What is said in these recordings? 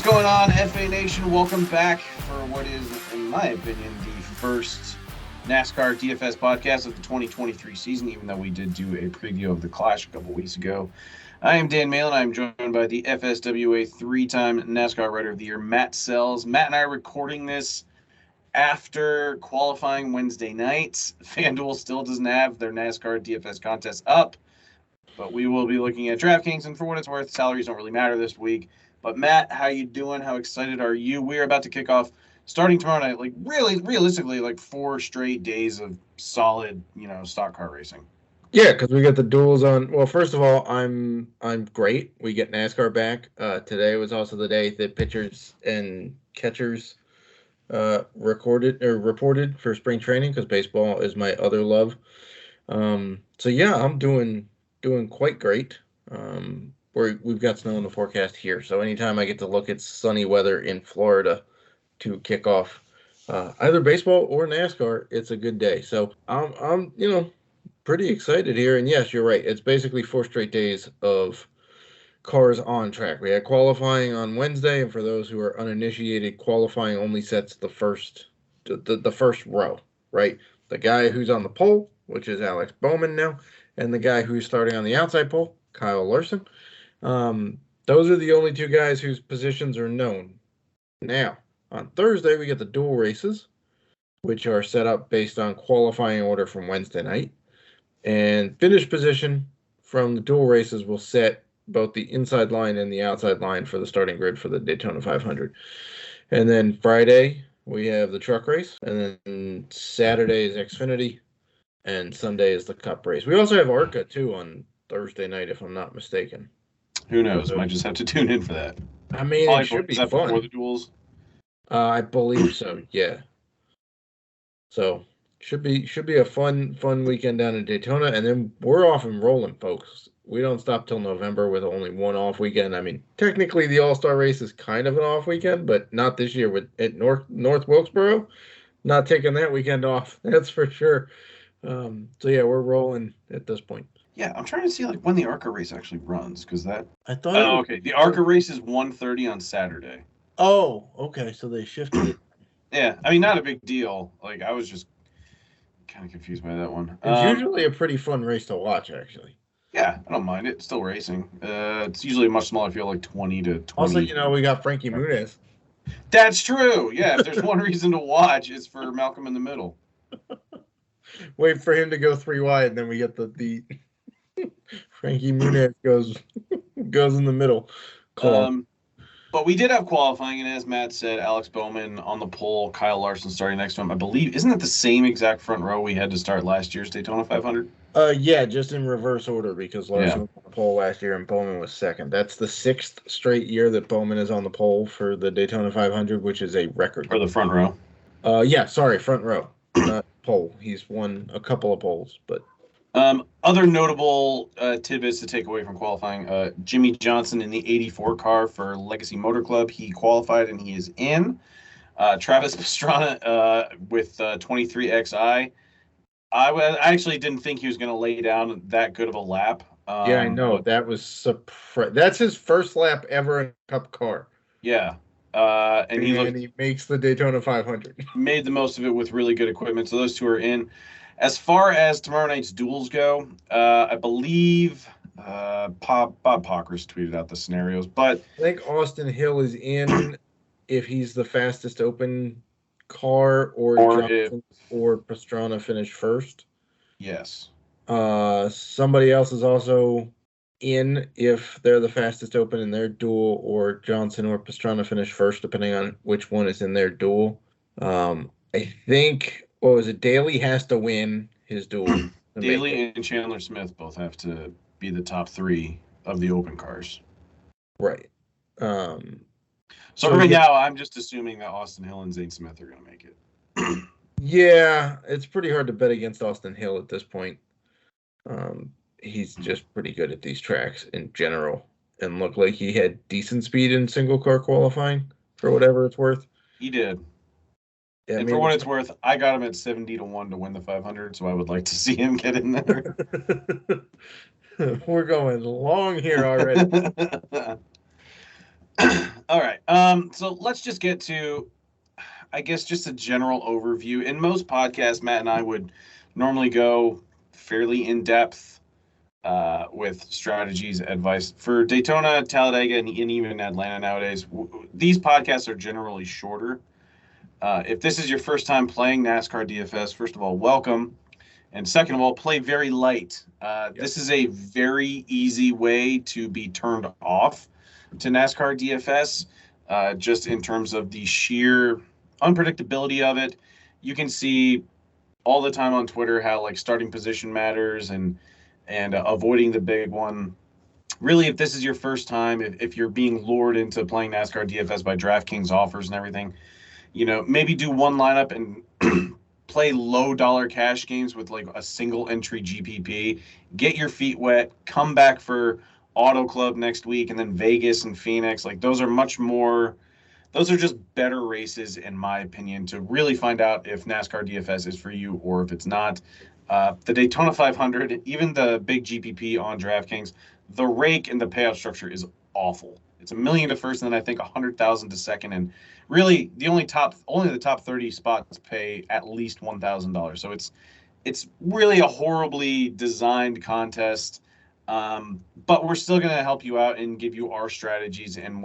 going on, FA Nation? Welcome back for what is, in my opinion, the first NASCAR DFS podcast of the 2023 season, even though we did do a preview of the Clash a couple weeks ago. I am Dan Malin. I'm joined by the FSWA three-time NASCAR Rider of the Year, Matt Selz. Matt and I are recording this after qualifying Wednesday night. FanDuel still doesn't have their NASCAR DFS contest up, but we will be looking at DraftKings, and for what it's worth, salaries don't really matter this week. But Matt, how you doing? How excited are you? We are about to kick off, starting tomorrow night, like really, realistically, like 4 straight days of solid, stock car racing. Yeah, because we got the duels on. Well, first of all, I'm great. We get NASCAR back. Today was also the day that pitchers and catchers reported for spring training, because baseball is my other love. So yeah, I'm doing quite great. We've got snow in the forecast here, so anytime I get to look at sunny weather in Florida to kick off either baseball or NASCAR, it's a good day. So I'm pretty excited here. And yes, you're right. It's basically 4 straight days of cars on track. We had qualifying on Wednesday, and for those who are uninitiated, qualifying only sets the first row, right? The guy who's on the pole, which is Alex Bowman now, and the guy who's starting on the outside pole, Kyle Larson. Those are the only 2 guys whose positions are known. Now, on Thursday, we get the dual races, which are set up based on qualifying order from Wednesday night. And finish position from the dual races will set both the inside line and the outside line for the starting grid for the Daytona 500. And then Friday, we have the truck race. And then Saturday is Xfinity. And Sunday is the Cup race. We also have ARCA, too, on Thursday night, if I'm not mistaken. Who knows? Might just have to tune in for that. I mean, it should be fun. Before the duels? I believe so, yeah. So, should be a fun weekend down in Daytona. And then we're off and rolling, folks. We don't stop till November with only one off weekend. I mean, technically the All-Star race is kind of an off weekend, but not this year at North Wilkesboro. Not taking that weekend off, that's for sure. So yeah, we're rolling at this point. Yeah, I'm trying to see like when the ARCA race actually runs, because that. I thought. Oh, okay. The ARCA race is 1:30 on Saturday. Oh, okay. So they shifted it. Yeah, I mean, not a big deal. Like, I was just kind of confused by that one. It's usually a pretty fun race to watch, actually. Yeah, I don't mind it. It's still racing. It's usually a much smaller field, like 20 to 20. Also, we got Frankie Muniz. That's true. Yeah, if there's one reason to watch, it's for Malcolm in the Middle. Wait for him to go 3 wide, and then we get the Frankie Muniz goes in the middle. But we did have qualifying, and as Matt said, Alex Bowman on the pole, Kyle Larson starting next to him. I believe, isn't it the same exact front row we had to start last year's Daytona 500? Yeah, just in reverse order, because Larson was on the pole last year and Bowman was second. That's the 6th straight year that Bowman is on the pole for the Daytona 500, which is a record. For the front row? Front row, not pole. He's won a couple of poles, but. Other notable tidbits to take away from qualifying, Jimmy Johnson in the 84 car for Legacy Motor Club. He qualified and he is in. Travis Pastrana with 23XI. I actually didn't think he was going to lay down that good of a lap. Yeah, I know. That was that's his first lap ever in a Cup car. Yeah. And he makes the Daytona 500. Made the most of it with really good equipment. So those 2 are in. As far as tomorrow night's duels go, I believe Bob Pockers tweeted out the scenarios. But I think Austin Hill is in if he's the fastest open car, or Pastrana finish first. Yes. Somebody else is also in if they're the fastest open in their duel, or Johnson or Pastrana finish first, depending on which one is in their duel. I think. What was it? Daly has to win his duel. Daly and Chandler Smith both have to be the top 3 of the open cars. Right. So right now, I'm just assuming that Austin Hill and Zane Smith are going to make it. Yeah, it's pretty hard to bet against Austin Hill at this point. He's just pretty good at these tracks in general, and looked like he had decent speed in single car qualifying, for whatever it's worth. He did. Yeah, and for what it's worth, I got him at 70-1 to win the 500, so I would like to see him get in there. We're going long here already. All right. So let's just get to, I guess, just a general overview. In most podcasts, Matt and I would normally go fairly in depth with strategies, advice for Daytona, Talladega, and even Atlanta nowadays. These podcasts are generally shorter. If this is your first time playing NASCAR DFS, first of all, welcome. And second of all, play very light. This is a very easy way to be turned off to NASCAR DFS, just in terms of the sheer unpredictability of it. You can see all the time on Twitter how like starting position matters and avoiding the big one. Really, if this is your first time, if you're being lured into playing NASCAR DFS by DraftKings offers and everything, maybe do one lineup and play low dollar cash games with like a single entry GPP, get your feet wet, come back for Auto Club next week, and then Vegas and Phoenix. Like those are just better races, in my opinion, to really find out if NASCAR DFS is for you or if it's not. The Daytona 500, even the big GPP on DraftKings, the rake and the payout structure is awful. It's $1 million to first, and then I think 100,000 to second, and really only the top 30 spots pay at least $1,000. So it's really a horribly designed contest. But we're still going to help you out and give you our strategies and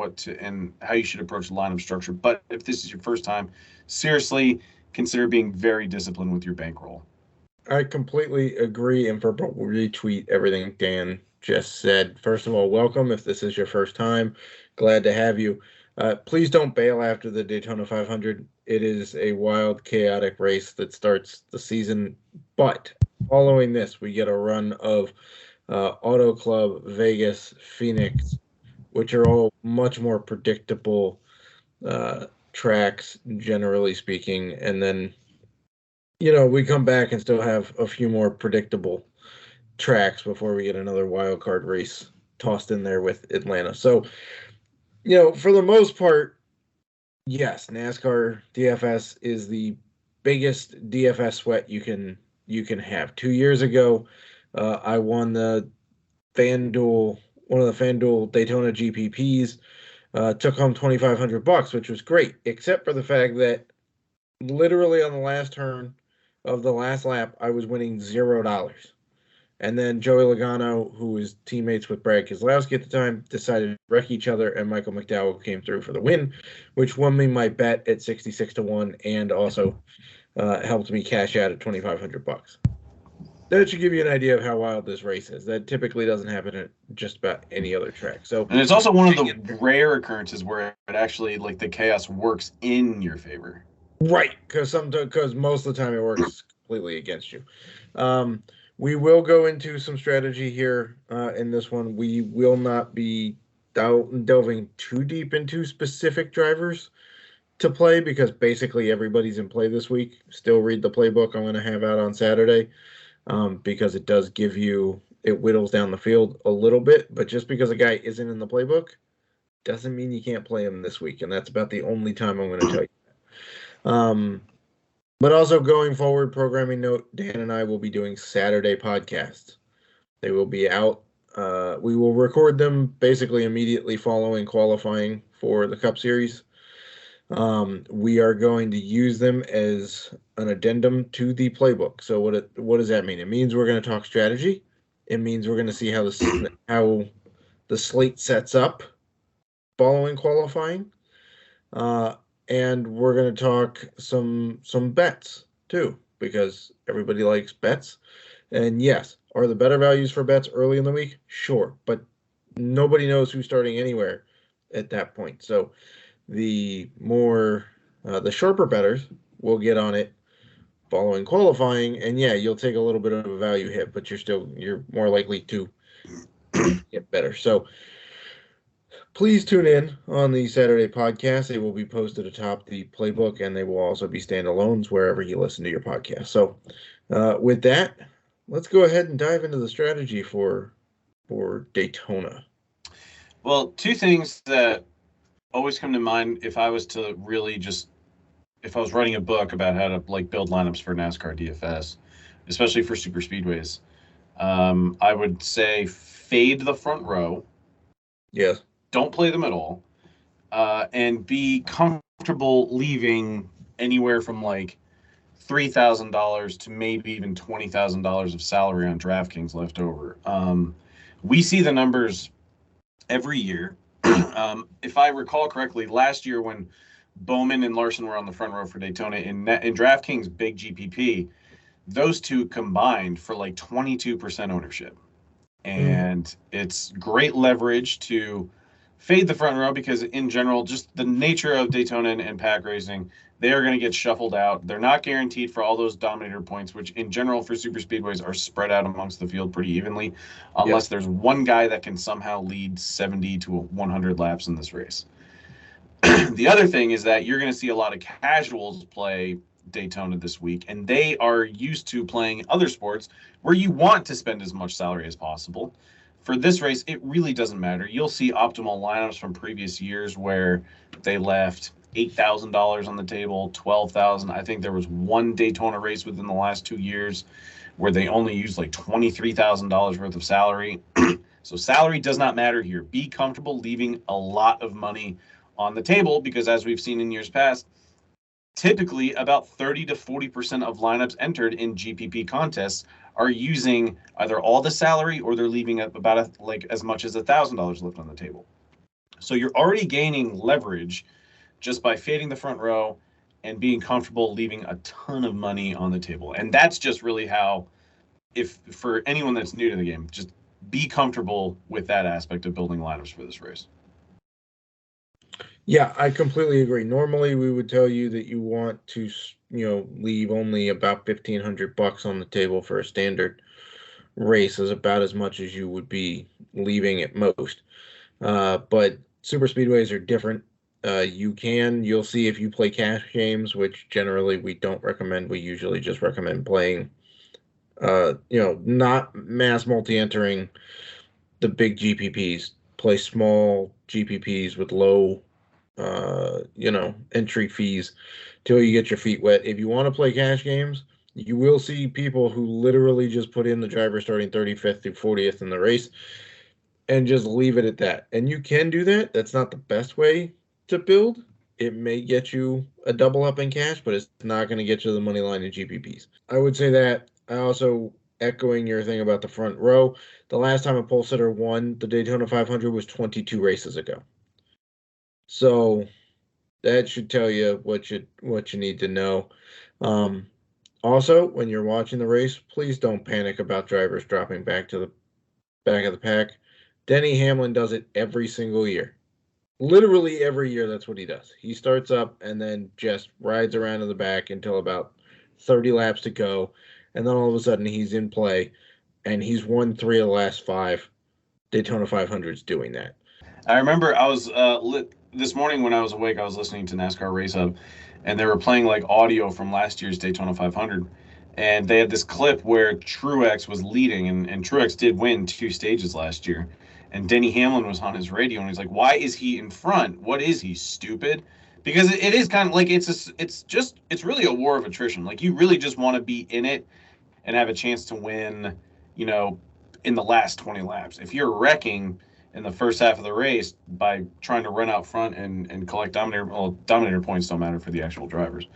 how you should approach the lineup structure. But if this is your first time, seriously consider being very disciplined with your bankroll. I completely agree and retweet everything Dan just said. First of all, welcome. If this is your first time, glad to have you. Please don't bail after the Daytona 500. It is a wild, chaotic race that starts the season. But following this, we get a run of Auto Club, Vegas, Phoenix, which are all much more predictable tracks, generally speaking. And then, we come back and still have a few more predictable tracks before we get another wild card race tossed in there with Atlanta. So, for the most part, yes, NASCAR DFS is the biggest DFS sweat you can have. 2 years ago, I won one of the FanDuel Daytona GPPs, took home $2,500, which was great, except for the fact that literally on the last turn of the last lap, I was winning $0. And then Joey Logano, who was teammates with Brad Keselowski at the time, decided to wreck each other, and Michael McDowell came through for the win, which won me my bet at 66-1 and also helped me cash out at $2,500. That should give you an idea of how wild this race is. That typically doesn't happen at just about any other track. So, and it's also one of the rare occurrences where it actually, like, the chaos works in your favor. Right, because most of the time it works completely against you. We will go into some strategy here in this one. We will not be delving too deep into specific drivers to play because basically everybody's in play this week. Still read the playbook I'm going to have out on Saturday because it does it whittles down the field a little bit. But just because a guy isn't in the playbook doesn't mean you can't play him this week. And that's about the only time I'm going to tell you that. But also going forward, programming note, Dan and I will be doing Saturday podcasts. They will be out. We will record them basically immediately following qualifying for the Cup Series. We are going to use them as an addendum to the playbook. So what does that mean? It means we're going to talk strategy. It means we're going to see how the slate sets up following qualifying. And we're going to talk some bets, too, because everybody likes bets. And, yes, are the better values for bets early in the week? Sure, but nobody knows who's starting anywhere at that point. So the sharper bettors will get on it following qualifying. And, yeah, you'll take a little bit of a value hit, but you're more likely to get better. So please tune in on the Saturday podcast. They will be posted atop the playbook, and they will also be standalones wherever you listen to your podcast. So with that, let's go ahead and dive into the strategy for Daytona. Well, two things that always come to mind if I was writing a book about how to build lineups for NASCAR DFS, especially for super speedways, I would say fade the front row. Yes. Don't play them at all. and be comfortable leaving anywhere from like $3,000 to maybe even $20,000 of salary on DraftKings left over. We see the numbers every year. If I recall correctly, last year when Bowman and Larson were on the front row for Daytona in DraftKings big GPP, those two combined for like 22% ownership. And it's great leverage to fade the front row because in general, just the nature of Daytona and pack racing, they are going to get shuffled out. They're not guaranteed for all those dominator points, which in general for super speedways are spread out amongst the field pretty evenly, unless there's one guy that can somehow lead 70 to 100 laps in this race. The other thing is that you're going to see a lot of casuals play Daytona this week, and they are used to playing other sports where you want to spend as much salary as possible. For this race, it really doesn't matter. You'll see optimal lineups from previous years where they left $8,000 on the table, $12,000. I think there was one Daytona race within the last 2 years where they only used like $23,000 worth of salary. So salary does not matter here. Be comfortable leaving a lot of money on the table because, as we've seen in years past, typically about 30 to 40% of lineups entered in GPP contests are using either all the salary or they're leaving about like as much as $1,000 left on the table. So you're already gaining leverage just by fading the front row and being comfortable leaving a ton of money on the table. And that's just really how, if for anyone that's new to the game, just be comfortable with that aspect of building lineups for this race. Yeah, I completely agree. Normally, we would tell you that you want to, leave only about $1,500 on the table for a standard race, is about as much as you would be leaving at most. But super speedways are different. You'll see if you play cash games, which generally we don't recommend. We usually just recommend playing, not mass multi-entering the big GPPs. Play small GPPs with low entry fees till you get your feet wet. If you want to play cash games, you will see people who literally just put in the driver starting 35th through 40th in the race and just leave it at that. And you can do that. That's not the best way to build. It may get you a double up in cash, but it's not going to get you the money line in GPPs. I would say that. I also, echoing your thing about the front row, the last time a pole sitter won the Daytona 500 was 22 races ago. So that should tell you what you need to know. Also, when you're watching the race, please don't panic about drivers dropping back to the back of the pack. Denny Hamlin does it every single year. Literally every year, that's what he does. He starts up and then just rides around in the back until about 30 laps to go. And then all of a sudden, he's in play. And he's won 3 of the last 5 Daytona 500s doing that. I remember I was this morning when I was awake, I was listening to NASCAR Race Hub, and they were playing like audio from last year's Daytona 500. And they had this clip where Truex was leading, and Truex did win 2 stages last year. And Denny Hamlin was on his radio, and he's like, "Why is he in front? What is he, stupid?" Because it is kind of like it's really a war of attrition. Like you really just want to be in it and have a chance to win, in the last 20 laps. If you're wrecking in the first half of the race by trying to run out front and collect dominator points don't matter for the actual drivers.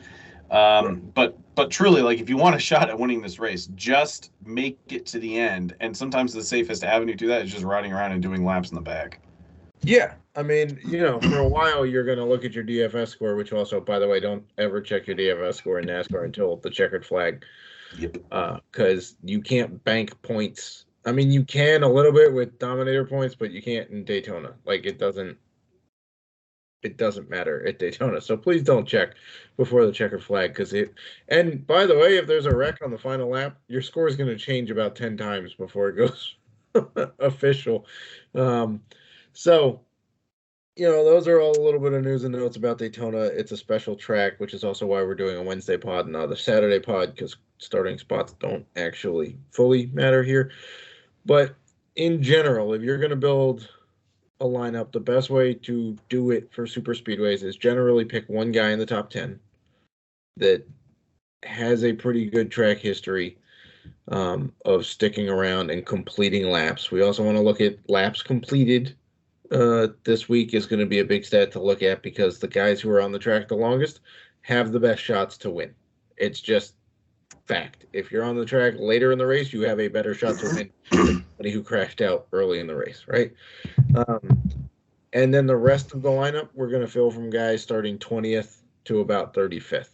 But truly, like if you want a shot at winning this race, just make it to the end. And sometimes the safest avenue to that is just riding around and doing laps in the back. Yeah, I mean, for a while you're going to look at your DFS score, which also, by the way, don't ever check your DFS score in NASCAR until the checkered flag. Yep. Because you can't bank points. I mean, you can a little bit with dominator points, but you can't in Daytona. Like it doesn't matter at Daytona. So please don't check before the checkered flag and by the way, if there's a wreck on the final lap, your score is going to change about 10 times before it goes official. So, those are all a little bit of news and notes about Daytona. It's a special track, which is also why we're doing a Wednesday pod and not a Saturday pod, because starting spots don't actually fully matter here. But in general, if you're going to build a lineup, the best way to do it for super speedways is generally pick one guy in the top 10 that has a pretty good track history of sticking around and completing laps. We also want to look at laps completed this week is going to be a big stat to look at because the guys who are on the track the longest have the best shots to win. It's just fact. If you're on the track later in the race, you have a better shot to win than somebody who crashed out early in the race, right? And then the rest of the lineup, we're going to fill from guys starting 20th to about 35th.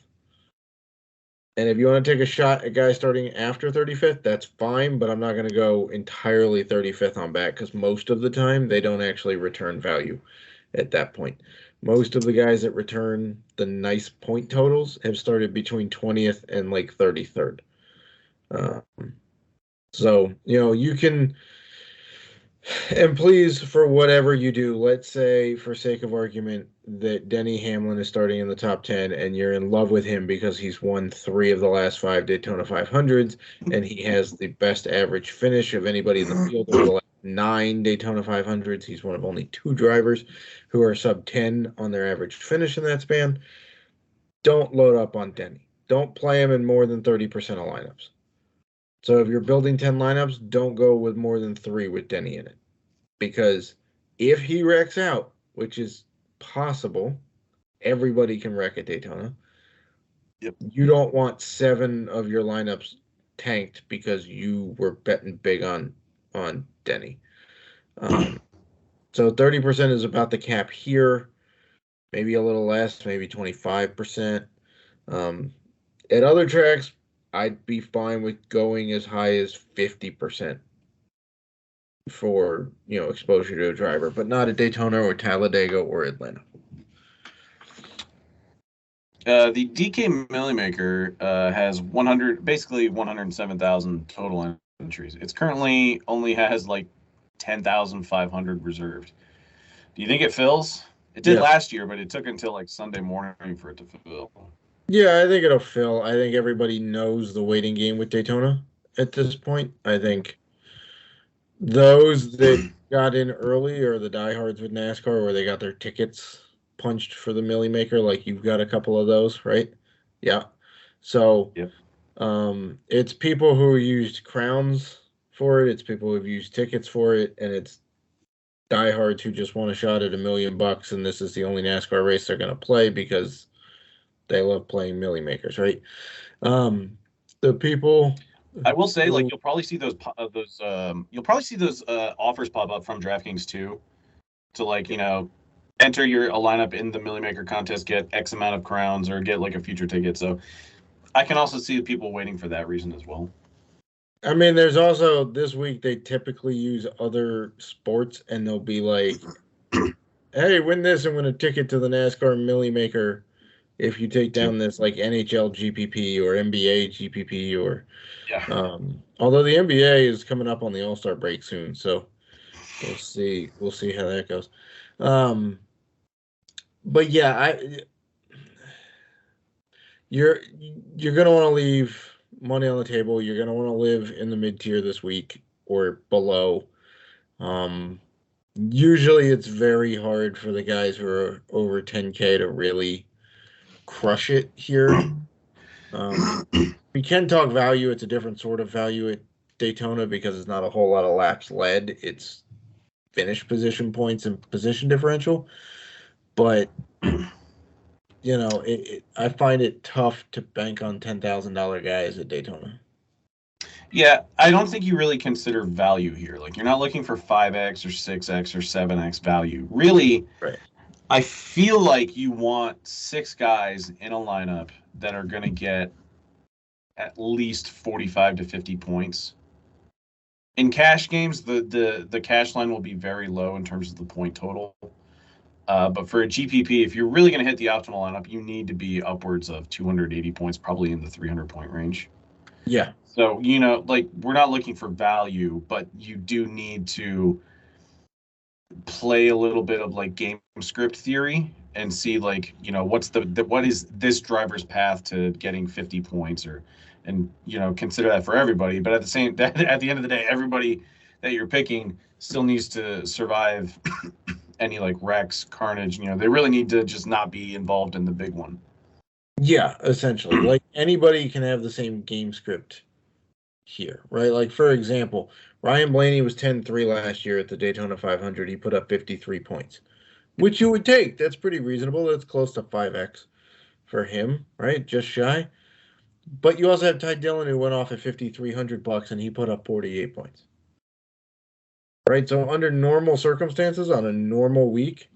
And if you want to take a shot at guys starting after 35th, that's fine, but I'm not going to go entirely 35th on back because most of the time they don't actually return value at that point. Most of the guys that return the nice point totals have started between 20th and like 33rd. So, you can, and please, for whatever you do, let's say for sake of argument that Denny Hamlin is starting in the top 10 and you're in love with him because he's won 3 of the last 5 Daytona 500s and he has the best average finish of anybody in the field over the last 9 Daytona 500s. He's one of only 2 drivers who are sub 10 on their average finish in that span. Don't load up on Denny. Don't play him in more than 30% of lineups. So if you're building 10 lineups, don't go with more than 3 with Denny in it. Because if he wrecks out, which is possible, everybody can wreck at Daytona. Yep. You don't want 7 of your lineups tanked because you were betting big on Denny. So 30% is about the cap here. Maybe a little less, maybe 25%. At other tracks, I'd be fine with going as high as 50% for, exposure to a driver, but not at Daytona or Talladega or Atlanta. The DK Millimaker has 107,000 total entries. It's currently only has like 10,500 reserved. Do you think it fills? It did last year, but it took until like Sunday morning for it to fill. Yeah, I think it'll fill. I think everybody knows the waiting game with Daytona at this point. I think those that got in early are the diehards with NASCAR where they got their tickets punched for the Millie Maker. Like you've got a couple of those, right? Yeah. So it's people who used crowns for it. It's people who've used tickets for it. And it's diehards who just want a shot at $1 million. And this is the only NASCAR race they're going to play because they love playing Millie Makers, right? The people. I will say, like, you'll probably see those offers pop up from DraftKings too, to like, enter a lineup in the Millie Maker contest, get X amount of crowns, or get like a future ticket. So I can also see people waiting for that reason as well. I mean, there's also this week they typically use other sports, and they'll be like, "Hey, win this and win a ticket to the NASCAR Millie Maker." If you take down this like NHL GPP or NBA GPP or although the NBA is coming up on the All-Star break soon, so we'll see how that goes. But yeah, you're gonna want to leave money on the table. You're gonna want to live in the mid-tier this week or below. Usually it's very hard for the guys who are over 10K to really crush it here. We can talk value. It's a different sort of value at Daytona because it's not a whole lot of laps led. It's finish position points and position differential. But, I find it tough to bank on $10,000 guys at Daytona. Yeah, I don't think you really consider value here. Like, you're not looking for 5X or 6X or 7X value. Really, right. I feel like you want 6 guys in a lineup that are going to get at least 45 to 50 points. In cash games, the cash line will be very low in terms of the point total. But for a GPP, if you're really going to hit the optimal lineup, you need to be upwards of 280 points, probably in the 300-point range. Yeah. So, we're not looking for value, but you do need to play a little bit of like game script theory and see like, what is this driver's path to getting 50 points and consider that for everybody. But at the end of the day, everybody that you're picking still needs to survive any like wrecks, carnage. They really need to just not be involved in the big one. Yeah, essentially. Like anybody can have the same game script here, right? Like, for example, Ryan Blaney was 10-3 last year at the Daytona 500. He put up 53 points, which you would take. That's pretty reasonable. That's close to 5x for him, right? Just shy. But you also have Ty Dillon, who went off at $5,300, and he put up 48 points. Right? So under normal circumstances, on a normal week,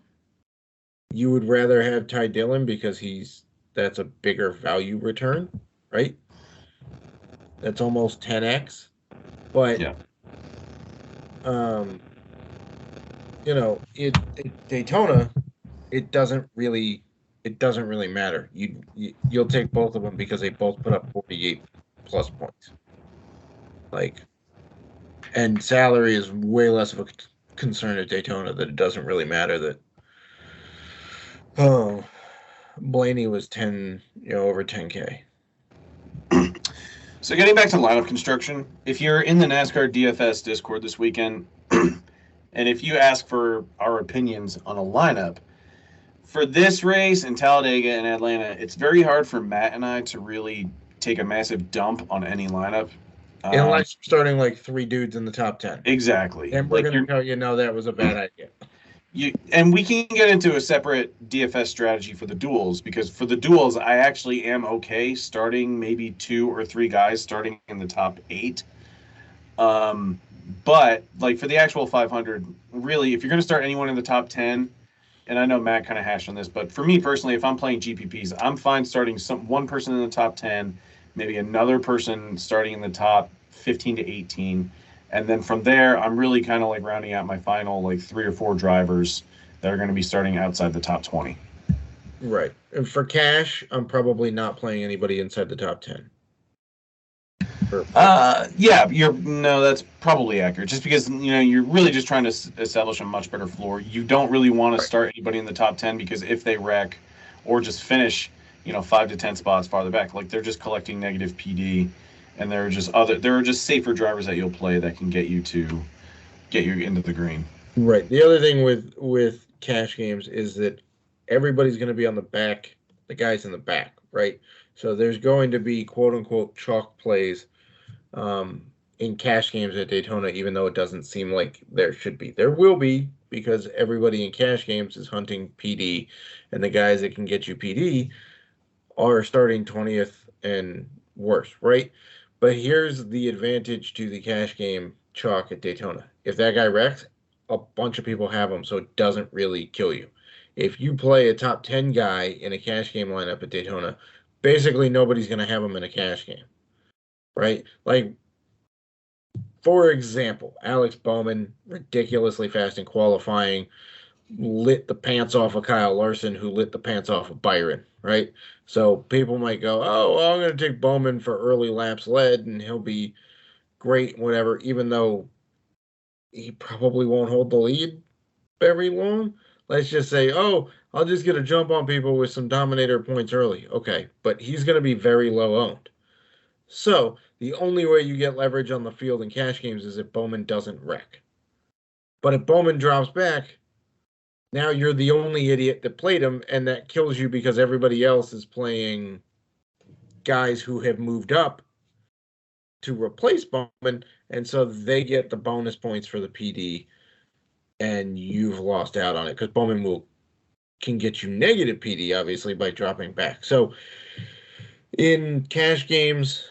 you would rather have Ty Dillon because that's a bigger value return, right? That's almost 10x. But Yeah. Daytona, it doesn't really matter. You'll take both of them because they both put up 48 plus points. And salary is way less of a concern at Daytona that it doesn't really matter that Blaney was over 10K. So getting back to lineup construction, if you're in the NASCAR DFS Discord this weekend, and if you ask for our opinions on a lineup, for this race in Talladega and Atlanta, it's very hard for Matt and I to really take a massive dump on any lineup. Unless you're starting like 3 dudes in the top 10. Exactly. And we're going to tell you, no, that was a bad idea. And we can get into a separate DFS strategy for the duels, because for the duels, I actually am okay starting maybe 2 or 3 guys starting in the top 8. But like for the actual 500, really, if you're going to start anyone in the top 10, and I know Matt kind of hashed on this, but for me personally, if I'm playing GPPs, I'm fine starting one person in the top 10, maybe another person starting in the top 15 to 18. And then from there, I'm really kind of like rounding out my final like 3 or 4 drivers that are going to be starting outside the top 20. Right. And for cash, I'm probably not playing anybody inside the top 10. That's probably accurate. Just because you're really just trying to establish a much better floor. You don't really want to start anybody in the top 10 because if they wreck or just finish, 5 to 10 spots farther back, like they're just collecting negative PD, and there are just safer drivers that you'll play that can get you into the green. Right. The other thing with cash games is that everybody's going to be on the back, the guys in the back, right? So there's going to be quote unquote chalk plays in cash games at Daytona, even though it doesn't seem like there should be. There will be, because everybody in cash games is hunting PD, and the guys that can get you PD are starting 20th and worse, right? But here's the advantage to the cash game chalk at Daytona. If that guy wrecks, a bunch of people have him, so it doesn't really kill you. If you play a top 10 guy in a cash game lineup at Daytona, basically nobody's going to have him in a cash game, right? Like, for example, Alex Bowman, ridiculously fast in qualifying, lit the pants off of Kyle Larson, who lit the pants off of Byron, right? So people might go, oh, well, I'm going to take Bowman for early laps led, and he'll be great, whatever, even though he probably won't hold the lead very long. Let's just say, oh, I'll just get a jump on people with some Dominator points early. Okay, but he's going to be very low owned. So the only way you get leverage on the field in cash games is if Bowman doesn't wreck. But if Bowman drops back, now you're the only idiot that played him, and that kills you because everybody else is playing guys who have moved up to replace Bowman, and so they get the bonus points for the PD, and you've lost out on it because Bowman can get you negative PD, obviously, by dropping back. So in cash games,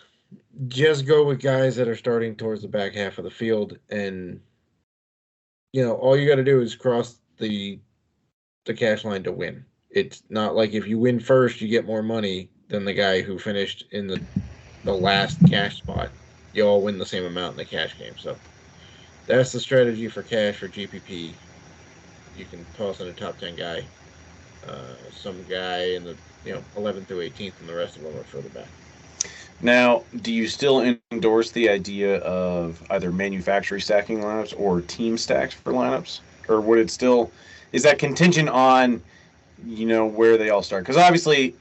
just go with guys that are starting towards the back half of the field, and all you got to do is cross the cash line to win. It's not like if you win first, you get more money than the guy who finished in the last cash spot. You all win the same amount in the cash game. So that's the strategy for cash or GPP. You can toss in a top 10 guy, some guy in the 11th through 18th, and the rest of them are further back. Now, do you still endorse the idea of either manufacturer stacking lineups or team stacks for lineups, or would it still is that contingent on where they all start? Because obviously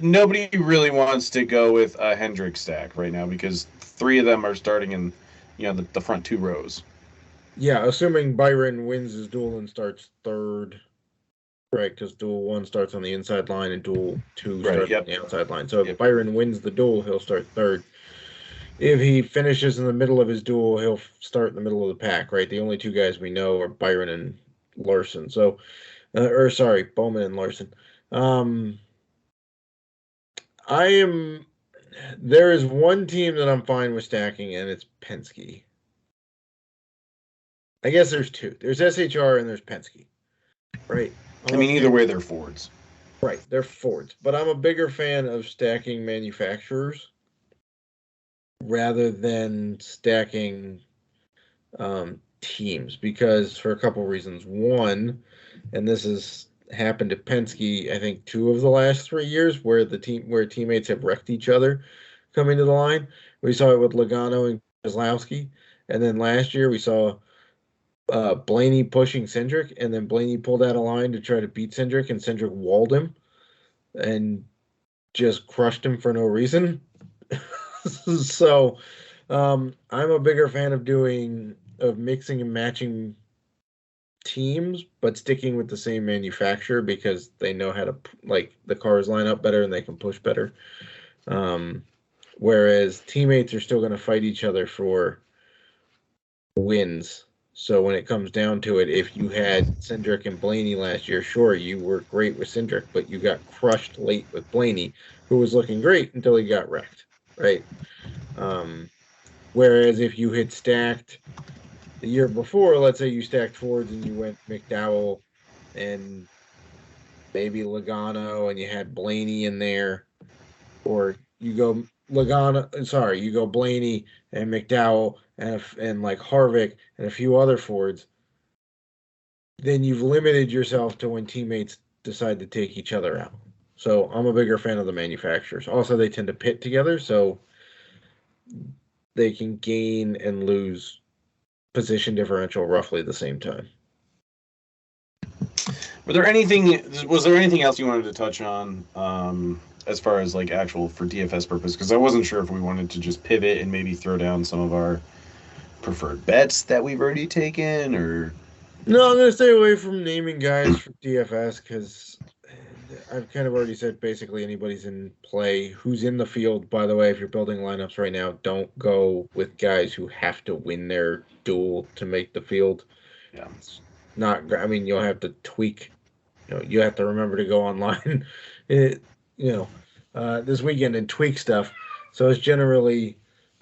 nobody really wants to go with a Hendrick stack right now because 3 of them are starting in the front 2 rows. Yeah, assuming Byron wins his duel and starts third, right? Because duel 1 starts on the inside line and duel 2 starts on the outside line. So if Byron wins the duel, he'll start third. if he finishes in the middle of his duel, he'll start in the middle of the pack, right? The only two guys we know are Byron and Larson. So, Bowman and Larson. There is one team that I'm fine with stacking, and it's Penske. I guess there's two. There's SHR and there's Penske, right? Either way, they're Fords. Right, they're Fords. But I'm a bigger fan of stacking manufacturers rather than stacking teams, because for a couple reasons. One, and this has happened to Penske, I think 2 of the last 3 years, where teammates have wrecked each other coming to the line. We saw it with Logano and Keselowski, and then last year we saw Blaney pushing Cindric, and then Blaney pulled out a line to try to beat Cindric, and Cindric walled him and just crushed him for no reason. So I'm a bigger fan of mixing and matching teams, but sticking with the same manufacturer, because they know how to, like, the cars line up better and they can push better. Whereas teammates are still going to fight each other for wins. So when it comes down to it, if you had Cindric and Blaney last year, sure, you were great with Cindric, but you got crushed late with Blaney, who was looking great until he got wrecked, right? Whereas if you had stacked the year before, let's say you stacked Fords and you went McDowell and maybe Logano and you had Blaney in there, or you go Blaney and McDowell and like Harvick and a few other Fords, then you've limited yourself to when teammates decide to take each other out. So I'm a bigger fan of the manufacturers. Also, they tend to pit together, so they can gain and lose position differential roughly at the same time. Was there anything else you wanted to touch on as far as like actual for DFS purpose? Because I wasn't sure if we wanted to just pivot and maybe throw down some of our preferred bets that we've already taken, or... No, I'm going to stay away from naming guys for DFS, because I've kind of already said basically anybody's in play who's in the field. By the way, if you're building lineups right now, don't go with guys who have to win their duel to make the field. Yeah. It's not, you'll have to tweak. You have to remember to go online, this weekend and tweak stuff. So it's generally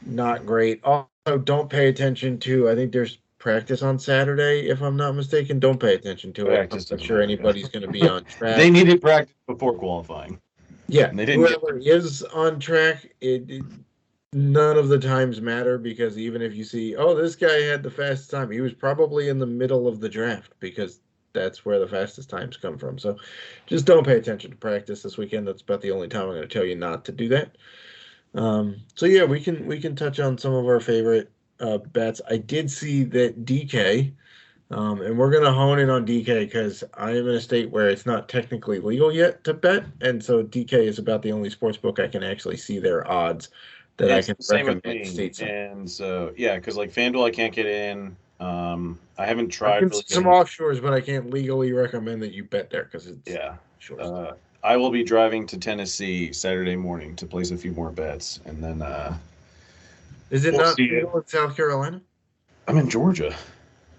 not great. Also, don't pay attention to, I think there's practice on Saturday, if I'm not mistaken. Don't pay attention to it. I'm not sure anybody's going to be on track. They needed practice before qualifying. Yeah, and they didn't. Whoever is on track, none of the times matter, because even if you see, this guy had the fastest time, he was probably in the middle of the draft, because that's where the fastest times come from. So just don't pay attention to practice this weekend. That's about the only time I'm going to tell you not to do that. So yeah, we can touch on some of our favorite bets. I did see that DK, and we're going to hone in on DK because I am in a state where it's not technically legal yet to bet, and so DK is about the only sports book I can actually see their odds that I can recommend stateside. And so yeah, because like FanDuel I can't get in. I haven't tried. I can see some offshores, but I can't legally recommend that you bet there because it's short. I will be driving to Tennessee Saturday morning to place a few more bets, and then is it not legal in South Carolina? I'm in Georgia.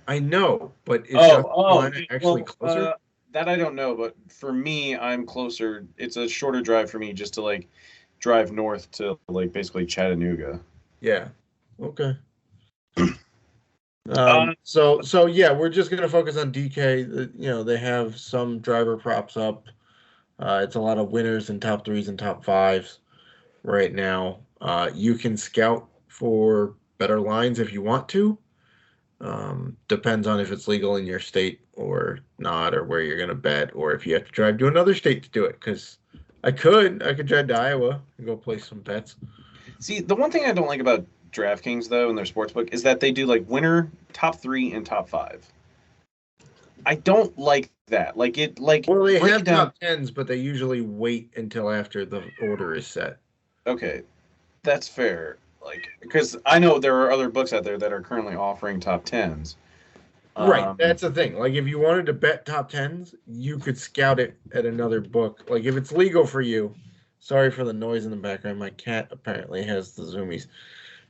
I know, but is South Carolina actually closer? That I don't know, but for me, I'm closer. It's a shorter drive for me just to like drive north to like basically Chattanooga. Yeah. Okay. So yeah, we're just gonna focus on DK. They have some driver props up. It's a lot of winners and top 3s and top 5s right now. You can scout for better lines if you want to. Depends on if it's legal in your state or not, or where you're going to bet, or if you have to drive to another state to do it. Because I could drive to Iowa and go place some bets. See, the one thing I don't like about DraftKings, though, in their sportsbook is that they do like winner, top 3, and top 5. I don't like that. Well, they have top 10s, but they usually wait until after the order is set. Okay, that's fair. Because I know there are other books out there that are currently offering top 10s. Right, that's the thing. Like, if you wanted to bet top 10s, you could scout it at another book. Like, if it's legal for you. Sorry for the noise in the background. My cat apparently has the zoomies.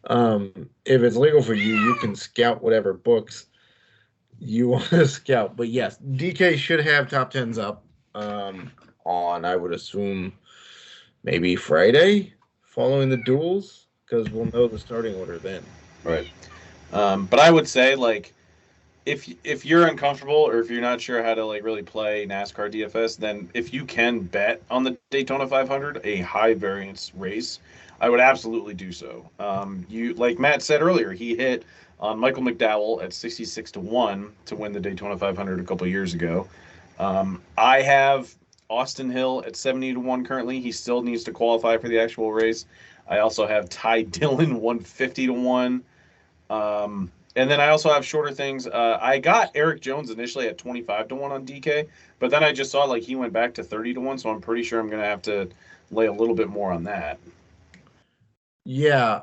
If it's legal for you, you can scout whatever books you want to scout. But yes, DK should have top tens up on, I would assume, maybe Friday following the duels, because we'll know the starting order then. Right. But I would say, like, if you're uncomfortable or if you're not sure how to like really play NASCAR DFS, then if you can bet on the Daytona 500, a high variance race, I would absolutely do so. You like Matt said earlier, he hit on Michael McDowell at 66-1 to win the Daytona 500 a couple years ago. I have Austin Hill at 70-1 currently. He still needs to qualify for the actual race. I also have Ty Dillon 150-1. And then I also have shorter things. I got Eric Jones initially at 25-1 on DK, but then I just saw like he went back to 30-1, so I'm pretty sure I'm going to have to lay a little bit more on that. Yeah.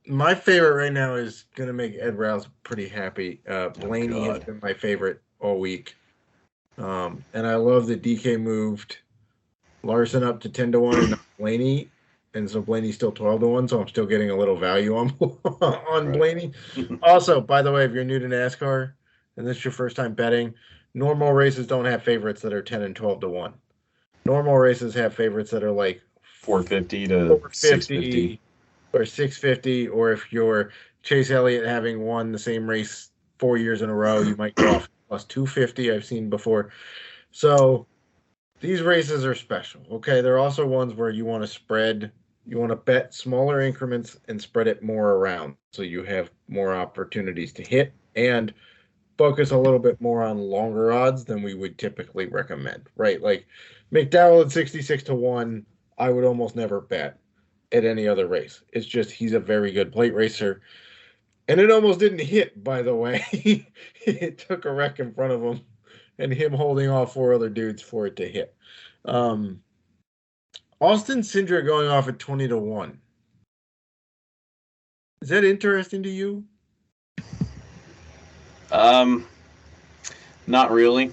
My favorite right now is going to make Ed Rouse pretty happy. Blaney has been my favorite all week. And I love that DK moved Larson up to 10-1 and not Blaney. And so Blaney's still 12-1, so I'm still getting a little value on Blaney. Also, by the way, if you're new to NASCAR and this is your first time betting, normal races don't have favorites that are 10 and 12-1. Normal races have favorites that are like 450 to 650 or 650, or if you're Chase Elliott having won the same race 4 years in a row, you might go off plus 250. I've seen before. So these races are special. Okay, there are also ones where you want to spread. You want to bet smaller increments and spread it more around so you have more opportunities to hit and focus a little bit more on longer odds than we would typically recommend, right? Like McDowell at 66-1, I would almost never bet at any other race. It's just he's a very good plate racer. And it almost didn't hit, by the way. It took a wreck in front of him and him holding off 4 other dudes for it to hit. Austin Cindric going off at 20-1. Is that interesting to you? Not really.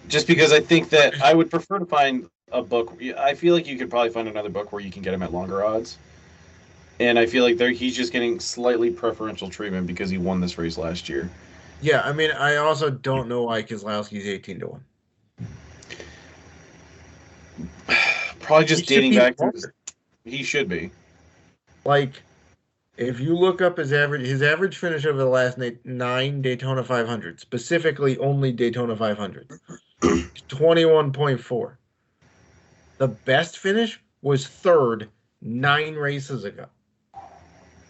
Just because I think that I would prefer to find a book. I feel like you could probably find another book where you can get him at longer odds. And I feel like he's just getting slightly preferential treatment because he won this race last year. Yeah, I mean, I also don't know why Keselowski's 18-1. Probably just dating back to he should be. Like, if you look up his average finish over the last 9 Daytona 500, specifically only Daytona 500, 21.4. The best finish was 3rd 9 races ago.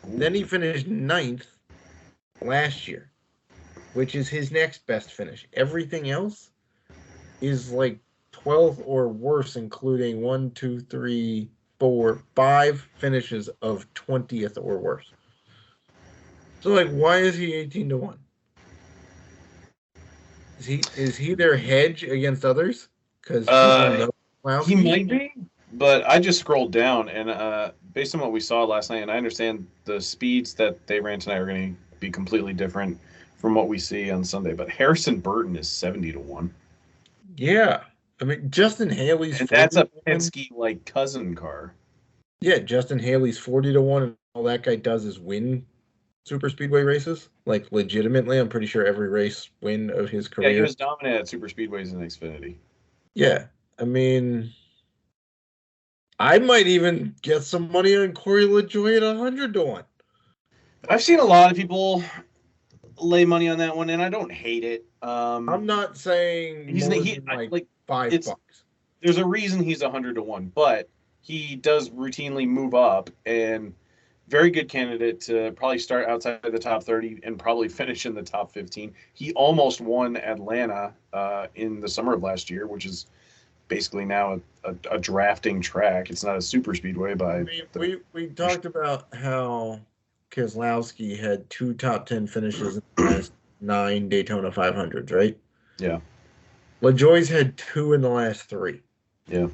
Then he finished 9th last year, which is his next best finish. Everything else is like 12th or worse, including 1, 2, 3, 4, 5 finishes of 20th or worse. So, like, why is he 18-1? Is he their hedge against others? Because he might be, but I just scrolled down and based on what we saw last night, and I understand the speeds that they ran tonight are going to be completely different from what we see on Sunday. But Harrison Burton is 70-1. Yeah. I mean, Justin Haley's and that's a Penske like cousin car. Yeah, Justin Haley's 40-1, and all that guy does is win super speedway races. Like, legitimately, I'm pretty sure every race win of his career. Yeah, he was dominant at super speedways in Xfinity. Yeah, I mean, I might even get some money on Corey LaJoie at 100-1. I've seen a lot of people lay money on that one, and I don't hate it. I'm not saying he's like $5. There's a reason he's 100-1, but he does routinely move up, and very good candidate to probably start outside of the top 30 and probably finish in the top 15. He almost won Atlanta in the summer of last year, which is basically now a drafting track. It's not a super speedway we talked about how Keselowski had 2 top 10 finishes in the last 9 Daytona 500s, right? Yeah. LaJoie's had 2 in the last 3. Yeah.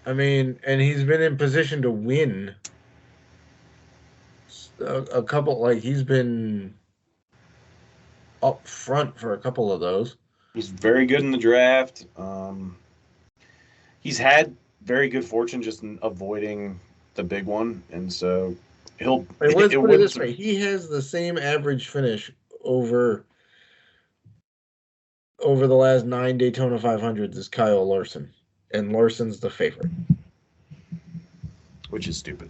I mean, and he's been in position to win a couple. Like, he's been up front for a couple of those. He's very good in the draft. He's had very good fortune just in avoiding the big one, and so he'll. Wait, let's It put it wouldn't. this way: he has the same average finish over the last 9 Daytona 500s as Kyle Larson, and Larson's the favorite. Which is stupid.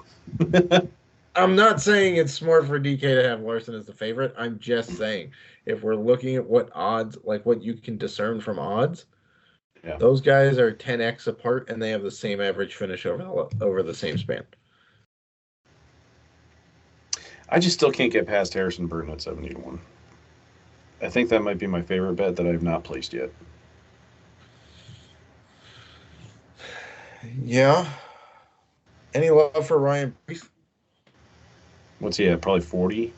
I'm not saying it's smart for DK to have Larson as the favorite. I'm just saying if we're looking at what odds, like what you can discern from odds, Yeah. those guys are 10x apart, and they have the same average finish over the same span. I just still can't get past Harrison Burton at 70-1. I think that might be my favorite bet that I have not placed yet. Yeah. Any love for Ryan Preece? What's he at? Probably 40?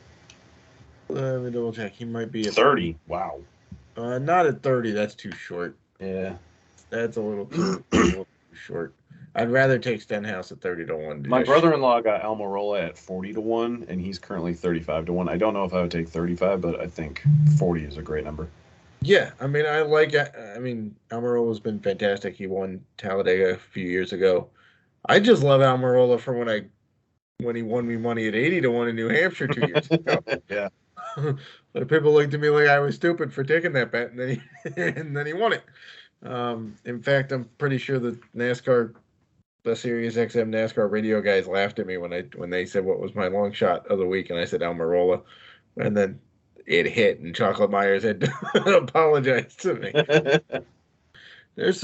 Let me double check. He might be at 30. Wow. Not at 30. That's too short. Yeah. That's a little too short. I'd rather take Stenhouse at 30-1. My brother-in-law got Almirola at 40-1, and he's currently 35-1. I don't know if I would take 35, but I think 40 is a great number. Yeah, I mean, Almirola's been fantastic. He won Talladega a few years ago. I just love Almirola for when he won me money at 80-1 in New Hampshire 2 years ago. Yeah. But people looked at me like I was stupid for taking that bet, and then he won it. In fact, I'm pretty sure the Sirius XM NASCAR radio guys laughed at me when they said what was my long shot of the week, and I said Almirola, and then it hit, and Chocolate Myers had to apologize to me. There's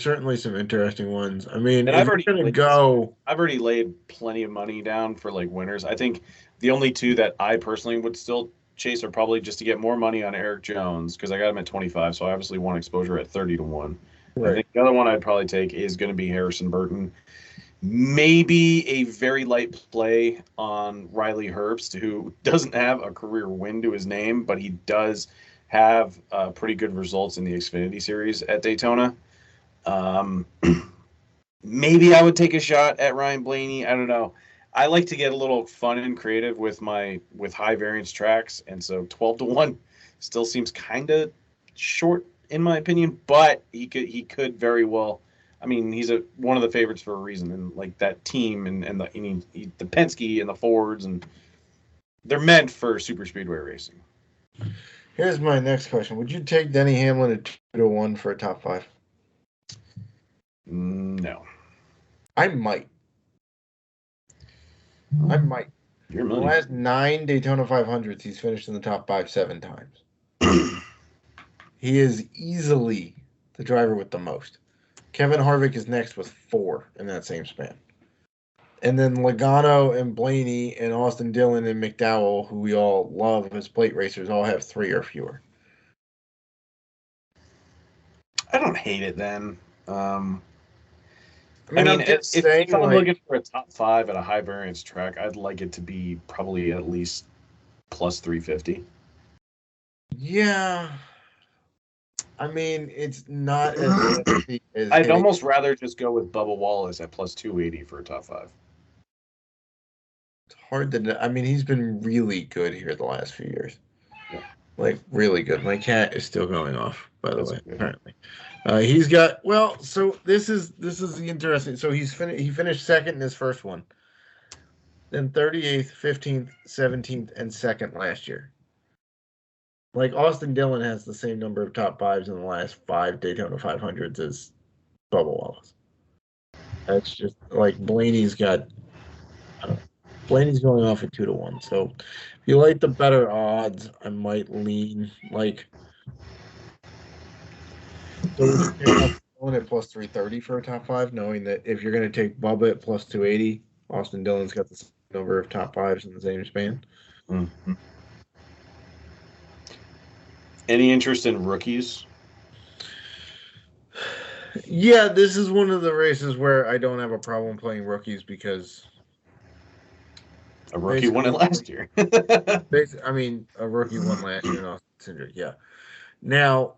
certainly some interesting ones. I mean, And I've already laid plenty of money down for like winners. I think the only two that I personally would still chase are probably just to get more money on Eric Jones, because I got him at 25, so I obviously want exposure at 30-1. Right. I think the other one I'd probably take is going to be Harrison Burton. Maybe a very light play on Riley Herbst, who doesn't have a career win to his name, but he does have pretty good results in the Xfinity Series at Daytona. Maybe I would take a shot at Ryan Blaney. I don't know. I like to get a little fun and creative with high variance tracks, and so 12-1 still seems kind of short in my opinion, but he could very well. I mean, he's one of the favorites for a reason, and like that team and the Penske and the Fords, and they're meant for super speedway racing. Here's my next question: would you take Denny Hamlin at 2-1 for a top 5? No. I might. You're in the last 9 Daytona 500s, he's finished in the top 5 7 times. He is easily the driver with the most. Kevin Harvick is next with 4 in that same span. And then Logano and Blaney and Austin Dillon and McDowell, who we all love as plate racers, all have 3 or fewer. I don't hate it then. If I'm looking for a top 5 at a high variance track, I'd like it to be probably at least plus 350. Yeah. I mean, it's not as I'd almost rather just go with Bubba Wallace at plus 280 for a top 5. It's hard to know. I mean, he's been really good here the last few years. Yeah. Like, really good. My cat is still going off, by the way, apparently. He's got, so this is the interesting. So he finished second in his first one. Then 38th, 15th, 17th, and 2nd last year. Like, Austin Dillon has the same number of top 5s in the last 5 Daytona 500s as Bubba Wallace. That's just, like, Blaney's got, Blaney's going off at 2-1. So, if you like the better odds, I might lean, like, so at plus 330 for a top 5, knowing that if you're going to take Bubba at plus 280, Austin Dillon's got the same number of top 5s in the same span. Mm-hmm. Any interest in rookies? Yeah, this is one of the races where I don't have a problem playing rookies because a rookie won it last year. A rookie won last year in Austin Cindric, yeah. Now,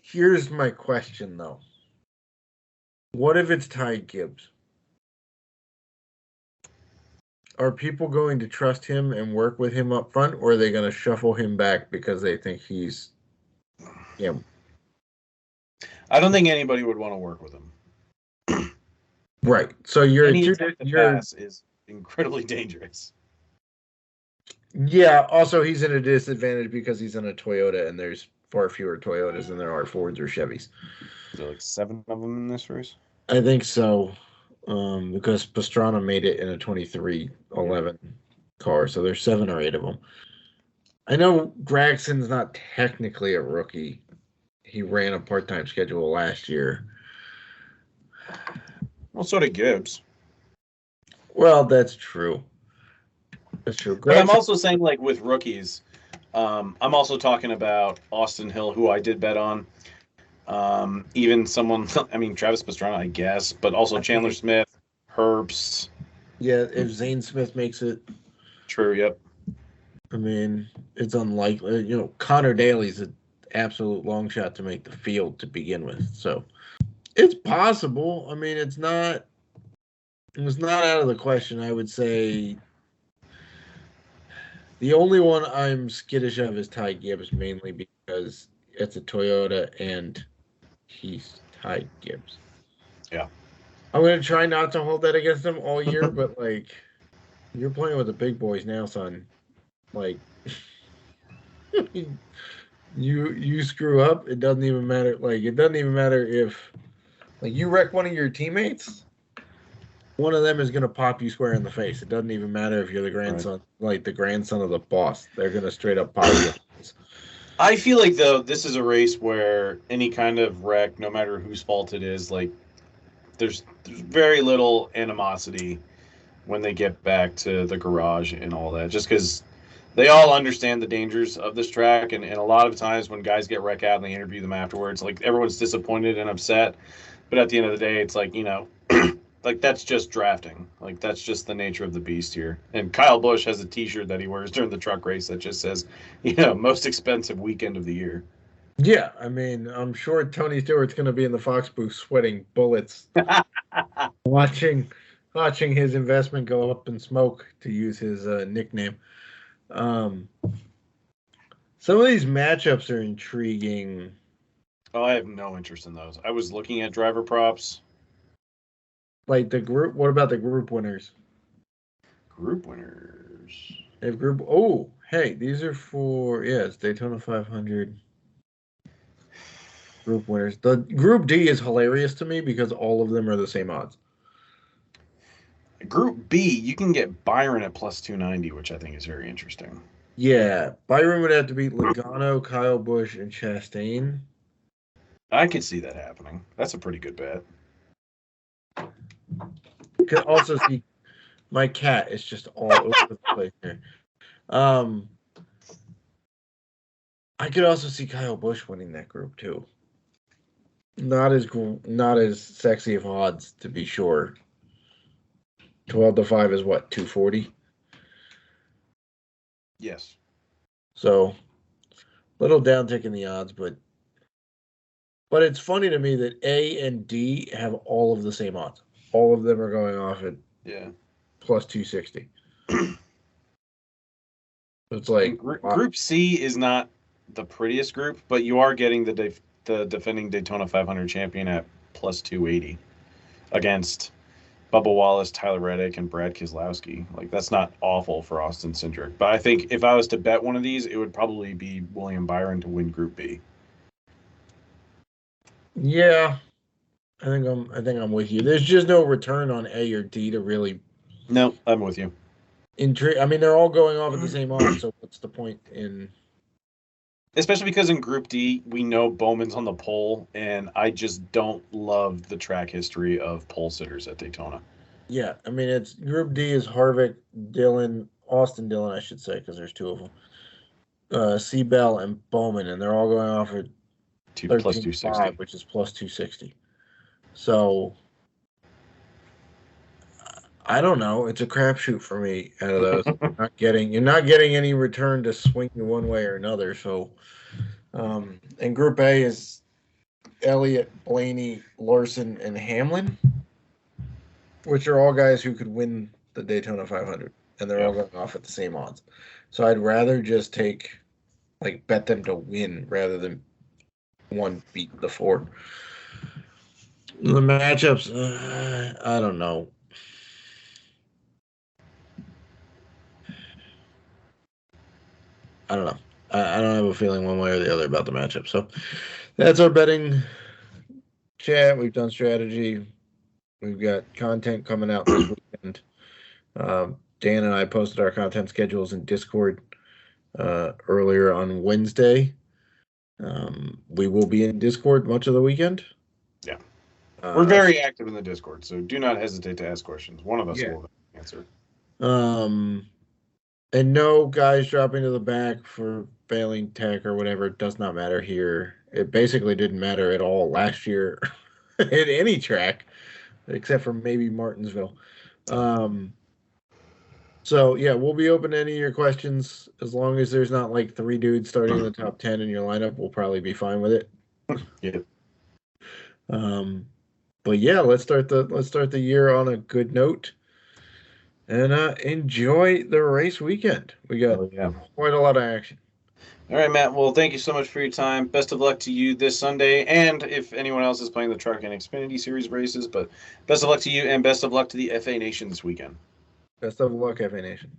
here's my question, though. What if it's Ty Gibbs? Are people going to trust him and work with him up front, or are they going to shuffle him back because they think he's him? I don't think anybody would want to work with him. Right. So you're Any attempt to pass is incredibly dangerous. Yeah. Also, he's in a disadvantage because he's in a Toyota, and there's far fewer Toyotas than there are Fords or Chevys. Is there like 7 of them in this race? I think so, because Pastrana made it in a 2311 car, so there's 7 or 8 of them. I know Gragson's not technically a rookie. He ran a part-time schedule last year. Well, so did Gibbs. Well, that's true. That's true. But I'm also saying, like, with rookies, I'm also talking about Austin Hill, who I did bet on. Even someone, I mean, Travis Pastrana, I guess, but also Chandler Smith, Herbst. Yeah, if Zane Smith makes it. True, yep. I mean, it's unlikely. You know, Connor Daly's an absolute long shot to make the field to begin with. So it's possible. I mean, it's not out of the question. I would say the only one I'm skittish of is Ty Gibbs, mainly because it's a Toyota and he's Ty Gibbs. Yeah. I'm going to try not to hold that against him all year, but, like, you're playing with the big boys now, son. Like, you screw up, it doesn't even matter. Like, it doesn't even matter if, like, you wreck one of your teammates, one of them is going to pop you square in the face. It doesn't even matter if you're the grandson, like the grandson of the boss. They're going to straight up pop you. I feel like, though, this is a race where any kind of wreck, no matter whose fault it is, like, there's very little animosity when they get back to the garage and all that, just because they all understand the dangers of this track. And a lot of times when guys get wrecked out and they interview them afterwards, like, everyone's disappointed and upset. But at the end of the day, it's like, you know, like, that's just drafting. Like, that's just the nature of the beast here. And Kyle Busch has a T-shirt that he wears during the truck race that just says, you know, most expensive weekend of the year. Yeah, I mean, I'm sure Tony Stewart's going to be in the Fox booth sweating bullets, watching his investment go up in smoke, to use his nickname. Some of these matchups are intriguing. Oh, I have no interest in those. I was looking at driver props. Like the group, what about the group winners? Group winners. They have group. Oh, hey, these are for it's Daytona 500. Group winners. The Group D is hilarious to me because all of them are the same odds. Group B, you can get Byron at plus 290, which I think is very interesting. Yeah, Byron would have to beat Logano, Kyle Busch, and Chastain. I could see that happening. That's a pretty good bet. You can also see my cat is just all over the place here. I could also see Kyle Busch winning that group too. Not as sexy of odds, to be sure. 12-5 is what, 240? Yes. So, little downtick in the odds, but it's funny to me that A and D have all of the same odds. All of them are going off at plus 260. It's like Group C is not the prettiest group, but you are getting the defending Daytona 500 champion at plus 280 against Bubba Wallace, Tyler Reddick, and Brad Keselowski. Like, that's not awful for Austin Cindric. But I think if I was to bet one of these, it would probably be William Byron to win Group B. Yeah, I think I'm with you. There's just no return on A or D to really. No, I'm with you. I mean, they're all going off at the same odds, so what's the point in? Especially because in Group D, we know Bowman's on the pole, and I just don't love the track history of pole sitters at Daytona. Yeah, I mean, it's Group D is Harvick, Austin Dillon, I should say, because there's 2 of them. Seabell and Bowman, and they're all going off at plus 260, which is plus 260. So I don't know. It's a crapshoot for me out of those. You're not getting any return to swing you one way or another. So, and Group A is Elliott, Blaney, Larson, and Hamlin, which are all guys who could win the Daytona 500, and they're all going off at the same odds. So I'd rather just bet them to win rather than one beat the 4. The matchups, I don't know. I don't know. I don't have a feeling one way or the other about the matchup. So that's our betting chat. We've done strategy. We've got content coming out this weekend. Dan and I posted our content schedules in Discord earlier on Wednesday. We will be in Discord much of the weekend. Yeah. We're very active in the Discord, so do not hesitate to ask questions. One of us will answer. And no guys dropping to the back for failing tech or whatever. It does not matter here. It basically didn't matter at all last year at any track, except for maybe Martinsville. So, yeah, we'll be open to any of your questions. As long as there's not like 3 dudes starting in the top 10 in your lineup, we'll probably be fine with it. Yeah. But yeah, let's start the year on a good note. And enjoy the race weekend. We got quite a lot of action. All right, Matt. Well, thank you so much for your time. Best of luck to you this Sunday, and if anyone else is playing the Truck and Xfinity Series races. But best of luck to you, and best of luck to the FA Nation this weekend. Best of luck, FA Nation.